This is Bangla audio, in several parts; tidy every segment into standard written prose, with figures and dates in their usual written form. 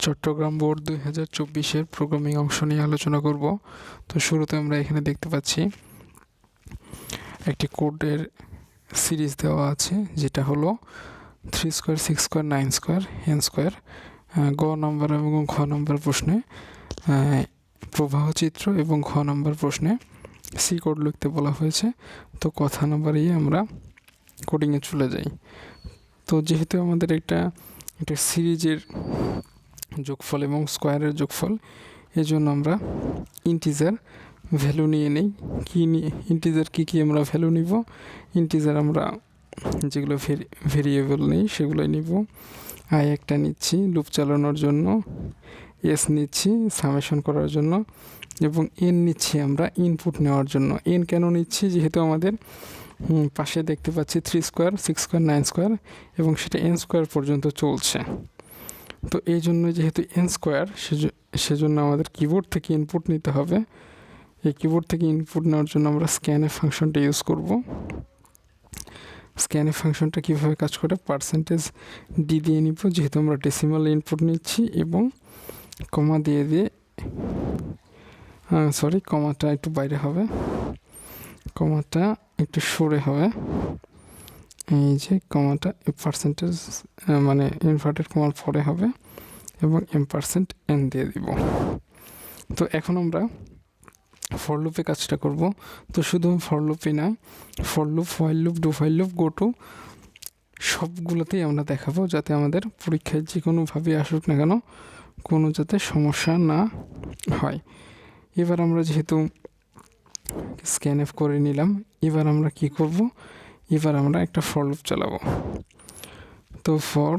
চট্টগ্রাম বোর্ড 2024-এর প্রোগ্রামিং অংশ নিয়ে আলোচনা করব। তো শুরুতে আমরা এখানে দেখতে পাচ্ছি একটি কোডের সিরিজ দেওয়া আছে, যেটা হলো 3 square 6 square 9 square n square. গ নম্বর এবং ঘ নম্বর প্রশ্নে প্রবাহ চিত্র এবং ঘ নম্বর প্রশ্নে সি কোড লিখতে বলা হয়েছে। তো কথা নম্বর আমরা কোডিংয়ে চলে যাই। তো যেহেতু আমাদের একটা সিরিজের যোগফল এবং স্কোয়ারের যোগফল, এই জন্য আমরা ইন্টিজার ভ্যালু নিয়ে নেই। ইন্টিজার কী আমরা ভ্যালু নিব? ইন্টিজার আমরা যেগুলো ভেরিয়েবল নেই সেগুলোই নিব। আই একটা নিচ্ছি লুপ চালানোর জন্য, এস নিচ্ছি সামেশন করার জন্য, এবং এন নিচ্ছি আমরা ইনপুট নেওয়ার জন্য। এন কেন নিচ্ছি? যেহেতু আমাদের পাশে দেখতে পাচ্ছি 3 স্কোয়ার 6 স্কোয়ার 9 স্কোয়ার এবং সেটা n স্কোয়ার পর্যন্ত চলছে। তো এই জন্য যেহেতু n স্কোয়ার, সেজন্য আমাদের কিবোর্ড থেকে ইনপুট নিতে হবে। এই কিবোর্ড থেকে ইনপুট নেওয়ার জন্য আমরা স্ক্যানএফ ফাংশনটা ইউজ করব। স্ক্যানএফ ফাংশনটা কীভাবে কাজ করে? %d দিয়ে নিব, যেহেতু আমরা ডেসিমাল ইনপুট নিচ্ছি, এবং কমা দিয়ে কমাটা একটু বাইরে হবে, কমাটা একটু সরে হবে। এই যে কমাটা পার্সেন্টেজ মানে ইনভার্টেড কমার পরে হবে, এবং %n দিয়ে দিব। তো এখন আমরা ফর লুপে কাজটা করব। তো শুধু ফর লুপে নয়, for loop, while loop, do while loop, go to, সবগুলোতেই আমরা দেখাবো, যাতে আমাদের পরীক্ষায় যে কোনোভাবে আসুক না কেন কোনো যাতে সমস্যা না হয়। এবার আমরা যেহেতু স্ক্যানএফ করে নিলাম, এবার আমরা কি করব? এবার আমরা একটা ফর লুপ চালাবো। তো ফর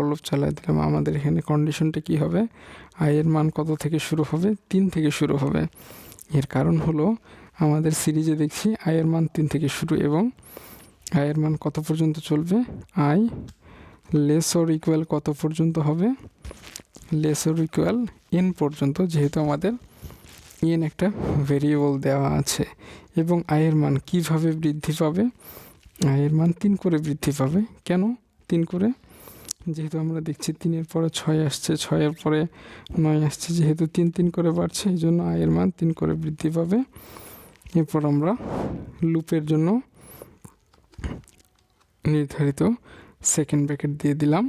লুপ চালাই দিলাম। আমাদের এখানে কন্ডিশনটা কি হবে? আই এর মান কত থেকে শুরু হবে? 3 থেকে শুরু হবে। এর কারণ হলো আমাদের সিরিজে দেখছি আই এর মান 3 থেকে শুরু, এবং আই এর মান কত পর্যন্ত চলবে? আই লেস অর ইকুয়াল কত পর্যন্ত হবে? লেস অর ইকুয়াল n পর্যন্ত, যেহেতু আমাদের n একটা ভেরিয়েবল দেওয়া আছে। এবং আই এর মান কিভাবে বৃদ্ধি পাবে? আই এর মান 3 করে বৃদ্ধি পাবে। কেন 3 করে? যেহেতু আমরা দেখছি 3-এর পরে 6 আসছে, 6-এর পরে 9 আসছে, যেহেতু 3 করে বাড়ছে, এই জন্য আই এর মান 3 করে বৃদ্ধি পাবে। এরপর আমরা লুপের জন্য নির্ধারিত সেকেন্ড ব্র্যাকেট দিয়ে দিলাম,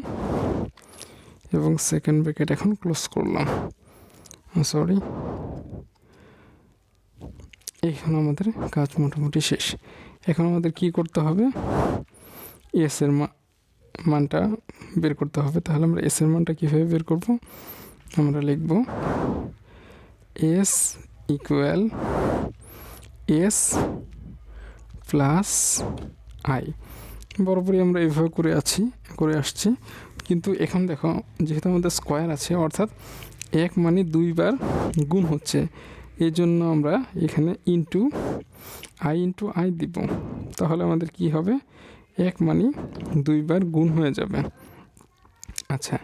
এবং সেকেন্ড ব্র্যাকেট এখন ক্লোজ করলাম। এখন আমাদের কাজ মোটামুটি শেষ। এখন আমাদের কি করতে হবে? এস এর মানটা বের করতে হবে। তাহলে আমরা এস এর মানটা কীভাবে বের করব? আমরা লিখব S equal S plus I. বরাবরই আমরা এইভাবে করে আসছি, কিন্তু এখন দেখো, যেহেতু আমাদের স্কোয়ার আছে, অর্থাৎ 1 মানে 2 বার গুণ হচ্ছে, এই জন্য আমরা এখানে ইন্টু আই দিব। তাহলে আমাদের কি হবে? 1 মানে 2 বার গুণ হয়ে যাবে। আচ্ছা,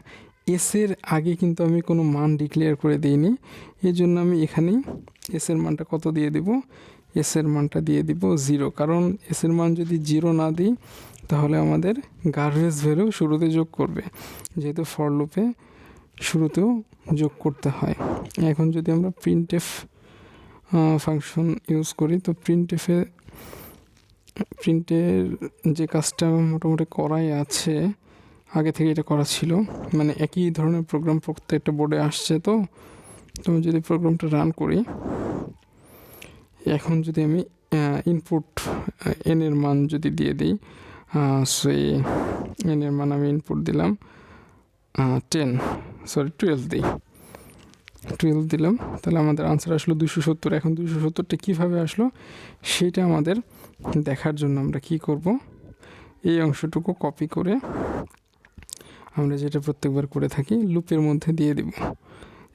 এসের আগে কিন্তু আমি কোনো মান ডিক্লেয়ার করে দিইনি, এই জন্য আমি এখানেই এসের মানটা কত দিয়ে দিব? এসের মানটা দিয়ে দিব 0, কারণ এসের মান যদি 0 না দিই তাহলে আমাদের গার্বেজ ভ্যালু শুরুতে যোগ করবে, যেহেতু ফর লুপে শুরুতেও যোগ করতে হয়। এখন যদি আমরা প্রিন্টএফ ফাংশন ইউজ করি, তো প্রিন্টের যে কাজটা মোটামুটি করাই আছে, আগে থেকে এটা করা ছিল, মানে একই ধরনের প্রোগ্রাম প্রত্যেকটা বোর্ডে আসছে। তো যদি প্রোগ্রামটা রান করি, এখন যদি আমি ইনপুট এন এর মান যদি দিয়ে দিই, সেই এন এর মান আমি ইনপুট দিলাম 12 দিই, 12 দিলাম, তাহলে আমাদের আনসার আসলো 270। এখন 270টা কীভাবে আসলো সেটা আমাদের দেখার জন্য আমরা কি করব? এই অংশটুকু কপি করে আমরা যেটা প্রত্যেকবার করে থাকি, লুপের মধ্যে দিয়ে দিব,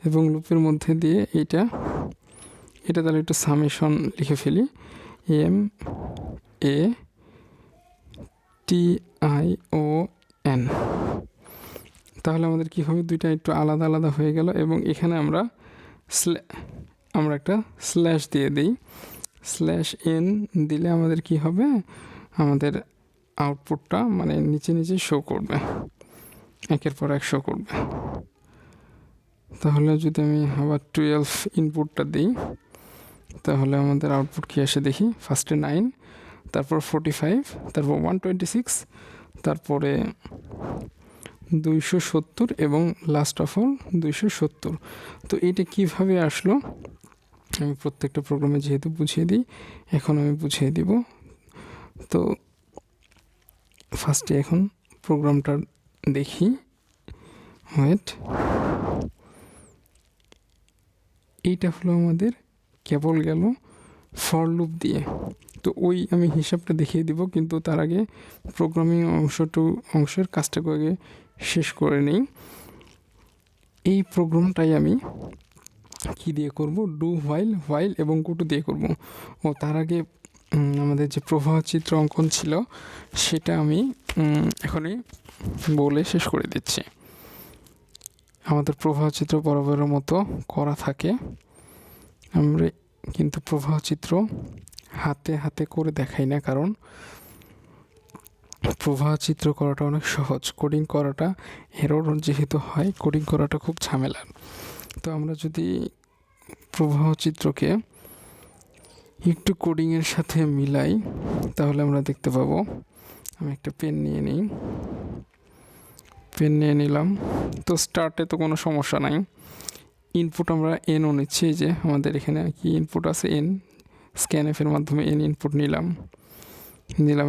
এবং লুপের মধ্যে দিয়ে এটা তাহলে একটু সামেশন লিখে ফেলি, MATION। তাহলে আমাদের কি হবে? দুইটা একটু আলাদা আলাদা হয়ে গেল, এবং এখানে আমরা একটা স্ল্যাশ দিয়ে দিই। /n দিলে আমাদের কি হবে? আমাদের আউটপুটটা মানে নিচে শো করবে, একের পর এক শো করবে। তাহলে যদি আমি আবার 12 ইনপুটটা দিই, তাহলে আমাদের আউটপুট কী আসে দেখি। ফার্স্টে 9, তারপর 45, তারপর 126, তারপরে 270 এবং লাস্ট অফ অল 270। তো এটা কিভাবে আসলো আমি প্রত্যেকটা প্রোগ্রামে যেহেতু বুঝিয়ে দিই, এখন আমি বুঝিয়ে দিব। তো ফার্স্টে এখন প্রোগ্রামটা দেখি। ওয়েট, এইটা হলো আমাদের কেবল গেল ফর লুপ দিয়ে। তো ওই আমি হিসাবটা দেখিয়ে দিব, কিন্তু তার আগে প্রোগ্রামিং অংশের কাজটাকে আগে শেষ করে নিই। এই প্রোগ্রামটাই আমি কি দিয়ে করব, ডু হোয়াইল এবং গোটু দিয়ে করব। ও তার আগে আমাদের যে প্রবাহ চিত্র অঙ্কন ছিল সেটা আমি এখনই বলে শেষ করে দিচ্ছি। আমাদের প্রবাহ চিত্র বরাবরের মতো করা থাকে, আমরা কিন্তু প্রবাহ চিত্র হাতে হাতে করে দেখাই না, কারণ প্রবাহ চিত্র করাটা অনেক সহজ, কোডিং করাটা এরর যেহেতু হয়, কোডিং করাটা খুব ঝামেলার। তো আমরা যদি প্রবাহ চিত্রকে একটু কোডিংয়ের সাথে মিলাই তাহলে আমরা দেখতে পাবো। আমি একটা পেন নিয়ে নিলাম। তো স্টার্টে তো কোনো সমস্যা নাই, ইনপুট আমরা এনও নিচ্ছি, যে আমাদের এখানে কি ইনপুট আছে এন, স্ক্যানএফের মাধ্যমে এন ইনপুট নিলাম,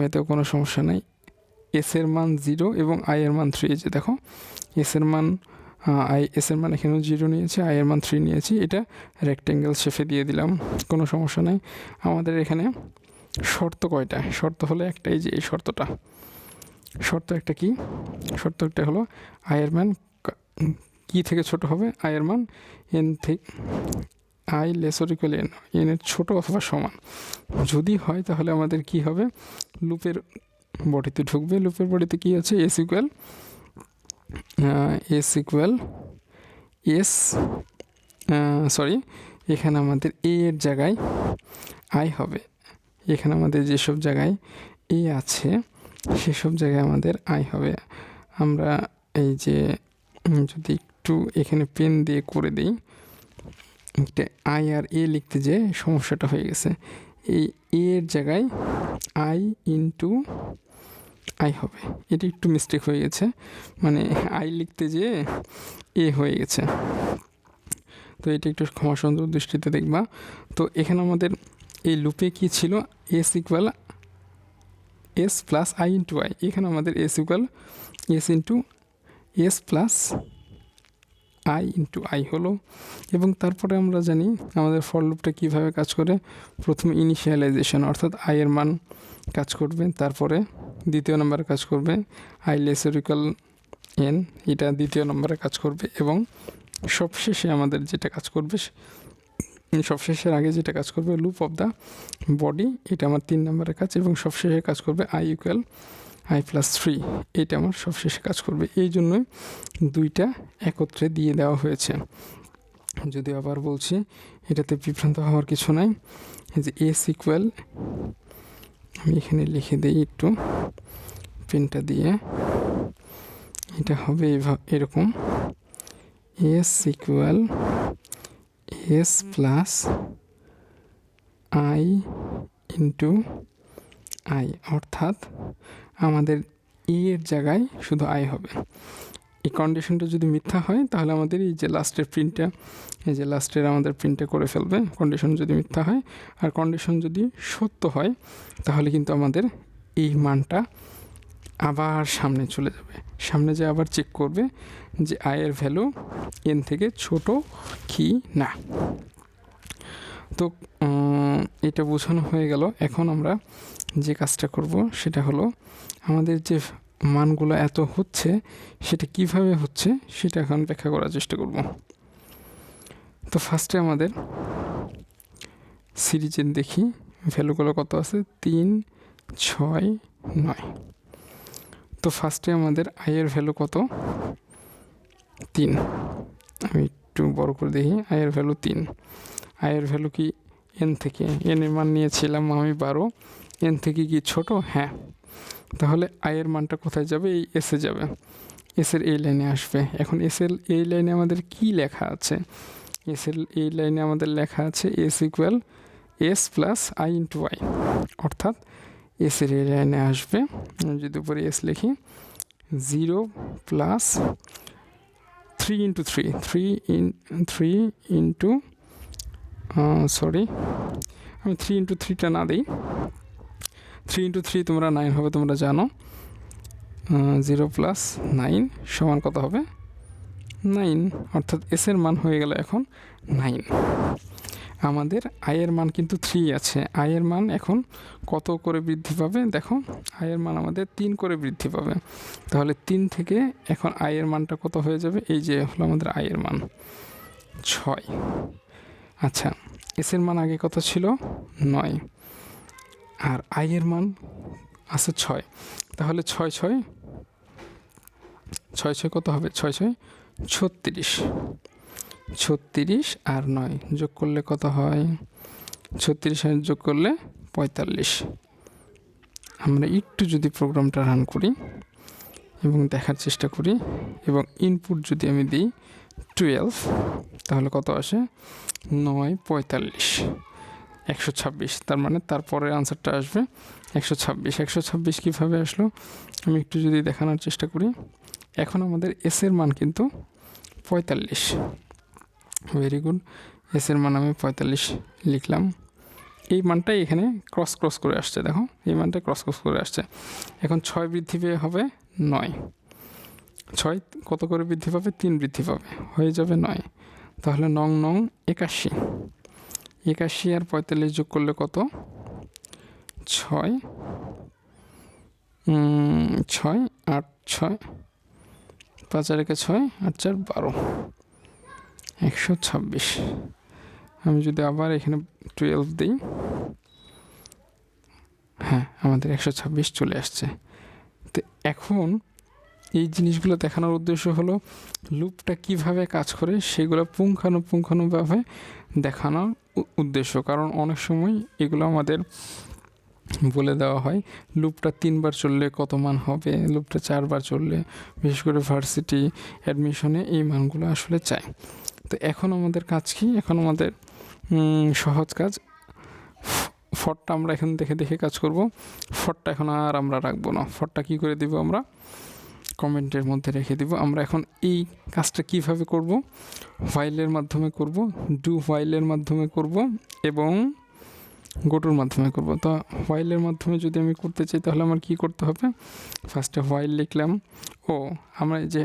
এতেও কোনো সমস্যা নাই। এস এর মান 0 এবং আই এর মান 3, যে দেখো এস এর মান এখানেও 0 নিয়েছি, আই এর মান 3 নিয়েছি। এটা রেক্টেঙ্গেল শেপে দিয়ে দিলাম, কোনো সমস্যা নাই। আমাদের এখানে শর্ত কয়টা, শর্ত হলো একটাই, যে এই শর্তটা, শর্ত একটা কি, শর্ত একটা হলো আই এর মান কি থেকে ছোট হবে, আই এর মান এন থেকে, আই লেসর ইকুয়াল এন, এনের ছোট অথবা সমান যদি হয় তাহলে আমাদের কি হবে, লুপের বডিতে ঢুকবে। লুপের বডিতে কি আছে, এস ইকুয়াল এখানে আমাদের এ এর জায়গায় আই হবে, এখানে আমাদের যেসব জায়গায় এ আছে সেসব জায়গায় আমাদের আই হবে। আমরা এই যে যদি একটু এখানে পেন দিয়ে করে দিই, একটা আই আর এ লিখতে যে সমস্যাটা হয়ে গেছে, এই এর জায়গায় আই ইন্টু আই হবে, এটা একটু মিস্টেক হয়ে গেছে, মানে আই লিখতে যে এ হয়ে গেছে। তো এটা একটু ক্ষমা সুন্দর দৃষ্টিতে দেখবা। তো এখানে আমাদের এই লুপে কি ছিল, S equal S plus I into I, এখানে আমাদের S equal S into S plus I into I হলো। এবং তারপরে আমরা জানি আমাদের ফর লুপটা কীভাবে কাজ করে, প্রথমে ইনিশিয়ালাইজেশন অর্থাৎ আই এর মান কাজ করবে, তারপরে দ্বিতীয় নম্বরে কাজ করবে আই লেসর ইকুয়াল এন, এটা দ্বিতীয় নম্বরে কাজ করবে, এবং সবশেষে আমাদের যেটা কাজ করবে, সবশেষের আগে যেটা কাজ করবে লুপ অফ দ্য বডি, এটা আমার 3 নম্বরের কাজ, এবং সবশেষে কাজ করবে আই ইকুয়াল আই প্লাস 3, এটা আমার সবশেষে কাজ করবে। এই জন্যই দুইটা একত্রে দিয়ে দেওয়া হয়েছে। যদি আবার বলছি, এটাতে বিভ্রান্ত হওয়ার কিছু নাই, এই যে এস ইকুয়াল, আমি এখানে লিখে দিই একটু পেনটা দিয়ে, এটা হবে এরকম, S equal S plus I into I, অর্থাৎ আমাদের ই এর জায়গায় শুধু আই হবে। এই কন্ডিশনটা যদি মিথ্যা হয় তাহলে আমাদের এই যে লাস্টের প্রিন্টটা, এই যে লাস্টের আমাদের প্রিন্টটা করে ফেলবে, কন্ডিশন যদি মিথ্যা হয়। আর কন্ডিশন যদি সত্য হয় তাহলে কিন্তু আমাদের এই মানটা আবার সামনে চলে যাবে, সামনে যে আবার চেক করবে যে আয়ের ভ্যালু এন থেকে ছোট কি না। তো এটা বোঝানো হয়ে গেল। এখন আমরা যে কাজটা করব সেটা হলো, আমাদের যে মানগুলো এত হচ্ছে সেটা কিভাবে হচ্ছে সেটা এখন ব্যাখ্যা করার চেষ্টা করব। তো ফার্স্টে আমাদের সিরিজে দেখি ভ্যালুগুলো কত আছে, 3, 6, 9। তো ফার্স্টে আমাদের আয়ের ভ্যালু কত, 3, আমি একটু বড় করে দেখি, আয়ের ভ্যালু 3। আয়ের ভ্যালু কি এন থেকে, এন এর মান নিয়েছিলাম আমি 12, এন থেকে কি ছোট, হ্যাঁ, তাহলে আয়ের মানটা কোথায় যাবে, এই এসে যাবে। এসের এই লাইনে আসবে। এখন এসের এই লাইনে আমাদের কি লেখা আছে? এসের এই লাইনে আমাদের লেখা আছে S equal S plus I into Y, অর্থাৎ এসের এই লাইনে আসবে, যদি উপরে এস লিখি 0 প্লাস 3 ইন্টু 3 ইন্টু সরি আমি 3 ইন্টু 3টা না দিই, 3 ইন্টু 3 তোমরা 9 হবে, তোমরা জানো। 0 প্লাস 9 সমান কত হবে? 9, অর্থাৎ এসের মান হয়ে গেল এখন 9। আমাদের আয়ের মান কিন্তু 3 আছে, আয়ের মান এখন কত করে বৃদ্ধি পাবে? দেখো আয়ের মান আমাদের 3 করে বৃদ্ধি পাবে, তাহলে 3 থেকে এখন আয়ের মানটা কত হয়ে যাবে? এই যে হলো আমাদের আয়ের মান 6। আচ্ছা, এসের মান আগে কত ছিল? 9, আর আয়ের মান আছে 6, তাহলে 6 কত হবে? 6 36, 36 আর 9 যোগ করলে কত হয়? 36 আর যোগ করলে 45। আমরা একটু যদি প্রোগ্রামটা রান করি এবং দেখার চেষ্টা করি এবং ইনপুট যদি আমি দিই 12, তাহলে কত আসে? 9 45 126, তার মানে তারপরে আনসারটা আসবে 126। 126 কীভাবে আসলো আমি একটু যদি দেখানোর চেষ্টা করি। এখন আমাদের এসের মান কিন্তু 45, ভেরি গুড, এসের মান আমি 45 লিখলাম। এই মানটাই এখানে ক্রস করে আসছে, দেখো এই মানটা ক্রস করে আসছে। এখন 6 বৃদ্ধি পেয়ে হবে 9, 6 কত করে বৃদ্ধি পাবে? 3 বৃদ্ধি পাবে, হয়ে যাবে 9। তাহলে 9 81, 81 আর 45 যোগ করলে কত? 6 8 6 5 আর 6 8 4 12, 126। আমি যদি আবার এখানে 12 দিই, হ্যাঁ আমাদের 126 চলে আসছে। তো এখন এই জিনিসগুলো দেখানোর উদ্দেশ্য হলো লুপটা কিভাবে কাজ করে সেগুলো পুঙ্খানুপুঙ্খানুভাবে দেখানোর উদ্দেশ্য। কারণ অনেক সময় এগুলো আমাদের বলে দেওয়া হয় লুপটা 3 বার চললে কত মান হবে, লুপটা 4 বার চললে, বিশেষ করে ভার্সিটি অ্যাডমিশনে এই মানগুলো আসলে চাই। তো এখন আমাদের কাজ কি? এখন আমাদের সহজ কাজ, ফরটা আমরা এখন দেখে কাজ করব। ফরটা এখন আর আমরা রাখবো না, ফরটা কি করে দিব? আমরা কমেন্টের মধ্যে রেখে দিব। আমরা এখন এই কাজটা কিভাবে করব? হোয়াইলের মাধ্যমে করব, ডু হোয়াইলের মাধ্যমে করব এবং গোটুর মাধ্যমে করব। তো হোয়াইলের মাধ্যমে যদি আমি করতে চাই তাহলে আমার কি করতে হবে? ফার্স্টে হোয়াইল লিখলাম, আমরা যে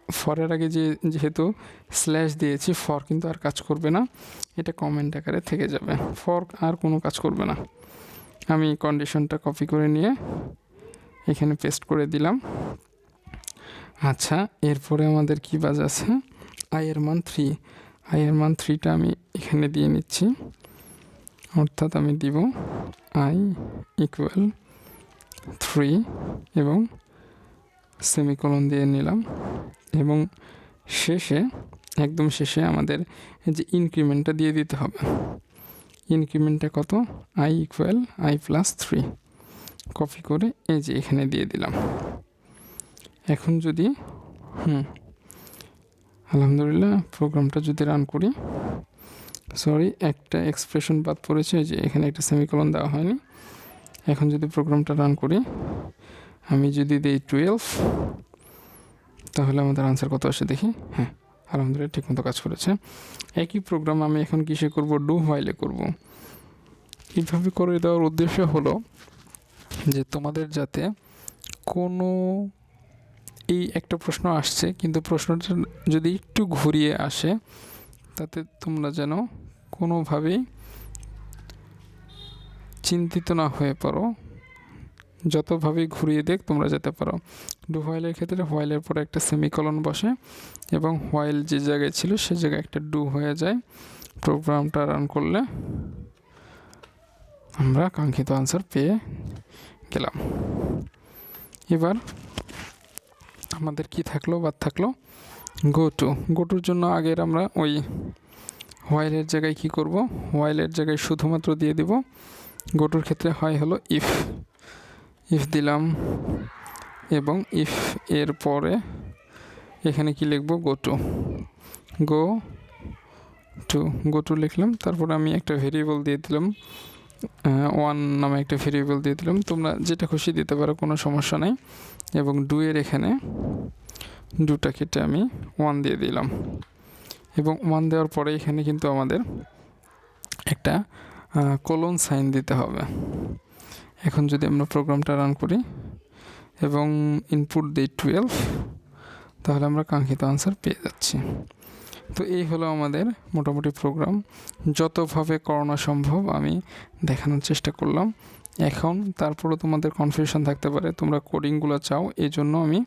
ফরের আগে যেহেতু স্ল্যাশ দিয়েছি, ফর কিন্তু আর কাজ করবে না, এটা কমেন্ট আকারে থেকে যাবে, ফর আর কোনো কাজ করবে না। আমি কন্ডিশনটা কপি করে নিয়ে এখানে পেস্ট করে দিলাম। আচ্ছা, এরপরে আমাদের কি বাজ আছে? আয়ের মান 3, আয়ের মান 3টা আমি এখানে দিয়ে নিচ্ছি, অর্থাৎ আমি দিব আই ইকুয়াল 3 এবং সেমিকোলন দিয়ে নিলাম, এবং শেষে একদম শেষে আমাদের যে ইনক্রিমেন্টটা দিয়ে দিতে হবে। ইনক্রিমেন্টটা কত? I equal I plus 3, copy করে এই যে এখানে দিয়ে দিলাম। এখন যদি আলহামদুলিল্লাহ প্রোগ্রামটা যদি রান করি, সরি একটা এক্সপ্রেশন বাদ পড়েছে, যে এখানে একটা সেমিকোলন দেওয়া হয়নি। এখন যদি প্রোগ্রামটা রান করি, আমি যদি দিই 12, তাহলে আমাদের আনসার কত আসে দেখি। হ্যাঁ আলহামদুলিল্লাহ ঠিকমতো কাজ করেছে। একই প্রোগ্রাম আমি এখন কিসে করব? ডু হোয়াইলে করব। এইভাবে করে দেওয়ার উদ্দেশ্য হলো যে তোমাদের যাতে কোনো এই একটা প্রশ্ন আসছে কিন্তু প্রশ্নটা যদি একটু ঘুরিয়ে আসে, তাতে তোমরা যেন কোনোভাবেই চিন্তিত না হয়ে পারো, যতভাবেই ঘুরিয়ে দেখ তোমরা যেতে পারো। ডু হোয়াইলের ক্ষেত্রে হোয়াইলের পরে একটা সেমিকলন বসে এবং হোয়াইল যে জায়গায় ছিল সে জায়গায় একটা ডু হয়ে যায়। প্রোগ্রামটা রান করলে আমরা কাঙ্ক্ষিত আনসার পেয়ে গেলাম। এবার আমাদের কি থাকলো? বাদ থাকলো গোটুর জন্য আগের আমরা ওই হোয়াইলের জায়গায় কি করব? হোয়াইলের জায়গায় শুধুমাত্র দিয়ে দিব, গোটুর ক্ষেত্রে হয় হলো ইফ দিলাম এবং ইফ এর পরে এখানে কি লিখবো, গো টু লিখলাম। তারপর আমি একটা ভেরিয়েবল দিয়ে দিলাম, 1 নামে একটা ভেরিয়েবল দিয়ে দিলাম। তোমরা যেটা খুশি দিতে পারো, কোনো সমস্যা নাই। এবং ডু এর এখানে ডুটা কেটে আমি 1 দিয়ে দিলাম। এবং 1 দেওয়ার পরে এখানে কিন্তু আমাদের একটা কোলন সাইন দিতে হবে। এখন যদি আমরা প্রোগ্রামটা রান করি এবং ইনপুট দিই 12, তাহলে আমরা কাঙ্ক্ষিত আনসার পেয়ে যাচ্ছি। তো এই হলো আমাদের মোটামুটি প্রোগ্রাম। যতভাবে করানো সম্ভব আমি দেখানোর চেষ্টা করলাম। এখন তারপরেও তোমাদের কনফিউশন থাকতে পারে, তোমরা কোডিংগুলো চাও, এই জন্য আমি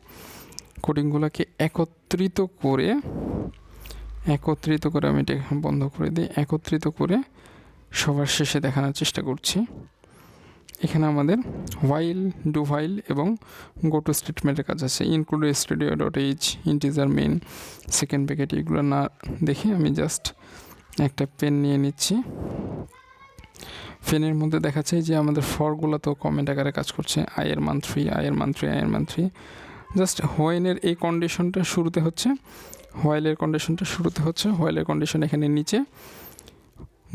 কোডিংগুলোকে একত্রিত করে আমি এটা বন্ধ করে দিই, একত্রিত করে সবার শেষে দেখানোর চেষ্টা করছি। এখানে আমাদের হোয়াইল, ডু হোয়াইল এবং গো টু স্টেটমেন্টের কাজ আছে। Include stdio.h, integer main, second bracket, এগুলো না দেখে আমি জাস্ট একটা পেন নিয়ে নিচ্ছি। পেনের মধ্যে দেখাচ্ছে যে আমাদের ফরগুলো তো কমেন্ট আকারে কাজ করছে, আই এর মান 3, আই এর মান 3, আই এর মান 3। জাস্ট হোয়াইলের এই কন্ডিশনটা শুরুতে হচ্ছে, হোয়াইলের কন্ডিশন এখানে নিচে,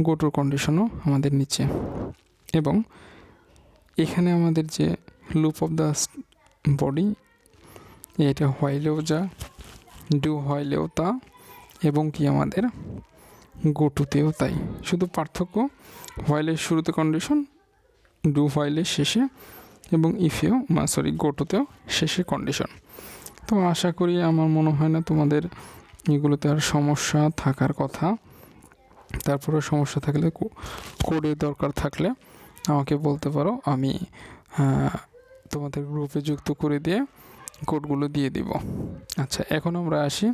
গো টুর কন্ডিশনও আমাদের নিচে। এবং এখানে আমাদের যে লুপ অফ দ্য বডি, এটা হোয়াইলেও যা, ডু হোয়াইলেও তা, এবং কি আমাদের গো টুতেও তাই। শুধু পার্থক্য হোয়াইলের শুরুতে কন্ডিশন, ডু হোয়াইলের শেষে, এবং গো টুতেও শেষে কন্ডিশন। তো আশা করি, আমার মনে হয় না তোমাদের এগুলোতে আর সমস্যা থাকার কথা। তারপরে সমস্যা থাকলে, কোডে দরকার থাকলে আমাকে বলতে পারো, আমি তোমাদের গ্রুপে যুক্ত করে দিয়ে কোডগুলো দিয়ে দিব। আচ্ছা, এখন আমরা আসি,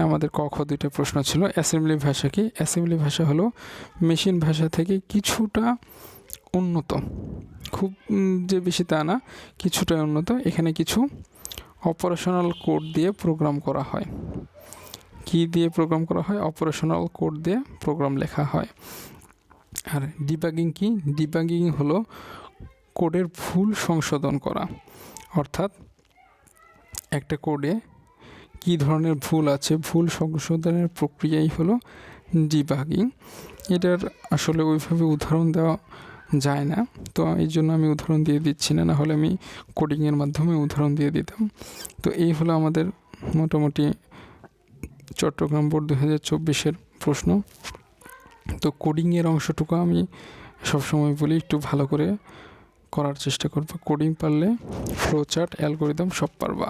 আমাদের ক খ 2টা প্রশ্ন ছিল। অ্যাসেম্বলি ভাষা কি? অ্যাসেম্বলি ভাষা হলো মেশিন ভাষা থেকে কিছুটা উন্নত, খুব যে বেশি তা না, কিছুটা উন্নত। এখানে কিছু অপারেশনাল কোড দিয়ে প্রোগ্রাম করা হয়। কি দিয়ে প্রোগ্রাম করা হয়? অপারেশনাল কোড দিয়ে প্রোগ্রাম লেখা হয়। আর ডিবাগিং কি? ডিবাগিং হলো কোডের ভুল সংশোধন করা, অর্থাৎ একটা কোডে কি ধরনের ভুল আছে, ভুল সংশোধনের প্রক্রিয়াই হলো ডিবাগিং। এটার আসলে ওইভাবে উদাহরণ দেওয়া যায় না, তো এই জন্য আমি উদাহরণ দিয়ে দিচ্ছি না, নাহলে আমি কোডিংয়ের মাধ্যমে উদাহরণ দিয়ে দিতাম। তো এই হলো আমাদের মোটামুটি চট্টগ্রাম বোর্ড 2024-এর প্রশ্ন। তো কোডিংয়ের অংশটুকু আমি সবসময় বলি, একটু ভালো করে করার চেষ্টা করবো। কোডিং পারলে ফ্লো চার্ট, অ্যালগরিদম সব পারবা।